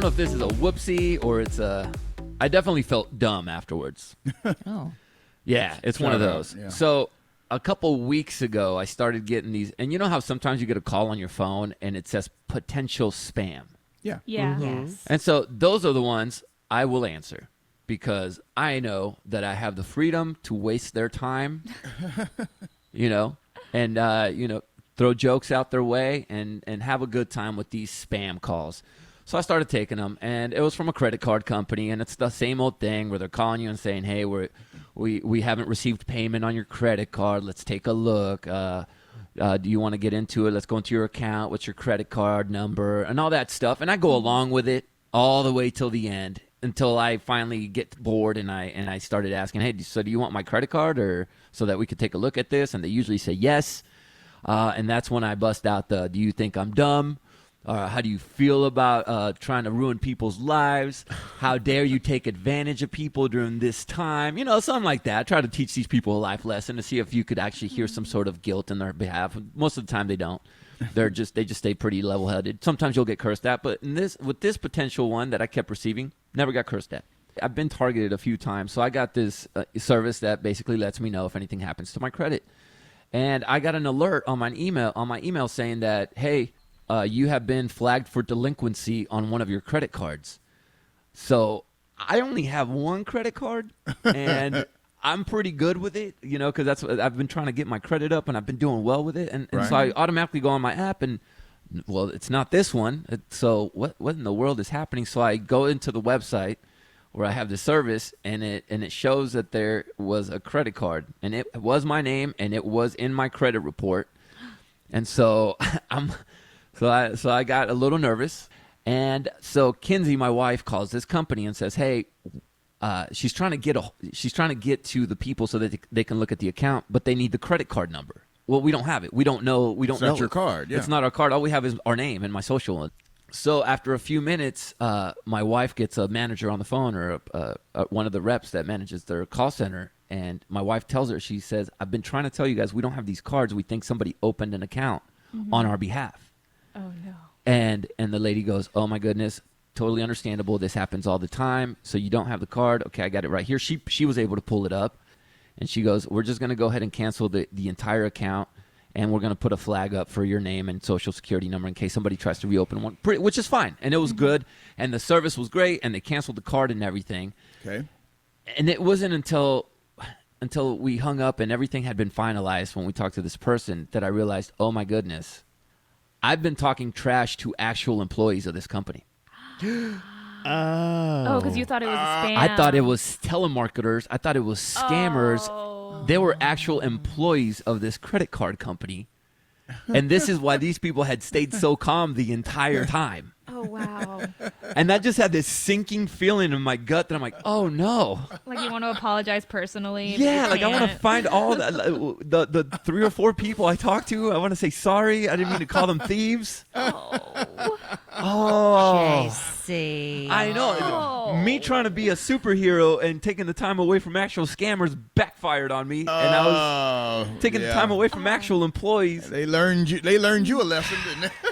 know if this is a whoopsie or it's a. I definitely felt dumb afterwards. Oh. Yeah, it's one of those. Yeah. So a couple weeks ago, I started getting these, and you know how sometimes you get a call on your phone and it says potential spam. Yeah. Yeah. Yes. And so those are the ones I will answer because I know that I have the freedom to waste their time, and throw jokes out their way and have a good time with these spam calls. So I started taking them, and it was from a credit card company, and it's the same old thing where they're calling you and saying, hey, we haven't received payment on your credit card. Let's take a look. Do you want to get into it? Let's go into your account. What's your credit card number? And all that stuff. And I go along with it all the way till the end until I finally get bored and I started asking, hey, so do you want my credit card or so that we could take a look at this? And they usually say yes. And that's when I bust out do you think I'm dumb? How do you feel about trying to ruin people's lives? How dare you take advantage of people during this time? Something like that. I try to teach these people a life lesson to see if you could actually hear some sort of guilt in their behalf. Most of the time they don't. They just stay pretty level-headed. Sometimes you'll get cursed at, but with this potential one that I kept receiving, never got cursed at. I've been targeted a few times, so I got this service that basically lets me know if anything happens to my credit. And I got an alert on my email saying that, hey, you have been flagged for delinquency on one of your credit cards. So I only have one credit card, and I'm pretty good with it, because that's what I've been trying to get my credit up, and I've been doing well with it. And so I automatically go on my app, and, well, it's not this one. So what in the world is happening? So I go into the website where I have the service, and it shows that there was a credit card, and it was my name, and it was in my credit report. And so So I got a little nervous, and so Kinsey, my wife, calls this company and says, "Hey, she's trying to get to the people so that they can look at the account, but they need the credit card number. Well, we don't have it. We don't know. It's not your card. Yeah. It's not our card. All we have is our name and my social." So after a few minutes, my wife gets a manager on the phone or one of the reps that manages their call center, and my wife tells her, she says, "I've been trying to tell you guys we don't have these cards. We think somebody opened an account on our behalf." Oh, no. And the lady goes, "Oh, my goodness, totally understandable. This happens all the time. So you don't have the card. Okay, I got it right here." She was able to pull it up, and she goes, "We're just going to go ahead and cancel the entire account, and we're going to put a flag up for your name and social security number in case somebody tries to reopen one," which is fine. And it was good, and the service was great, and they canceled the card and everything. Okay. And it wasn't until we hung up and everything had been finalized when we talked to this person that I realized, oh, my goodness, I've been talking trash to actual employees of this company. Oh, because you thought it was a spam. I thought it was telemarketers. I thought it was scammers. Oh. They were actual employees of this credit card company. And this is why these people had stayed so calm the entire time. Oh, wow. And I just had this sinking feeling in my gut that I'm like, oh, no. Like you want to apologize personally. Yeah, but you I want to can't. find all the 3 or 4 people I talked to. I want to say sorry. I didn't mean to call them thieves. Oh. Oh. JC. I know. Oh. Me trying to be a superhero and taking the time away from actual scammers backfired on me. And I was taking the time away from actual employees. They learned you a lesson, didn't they?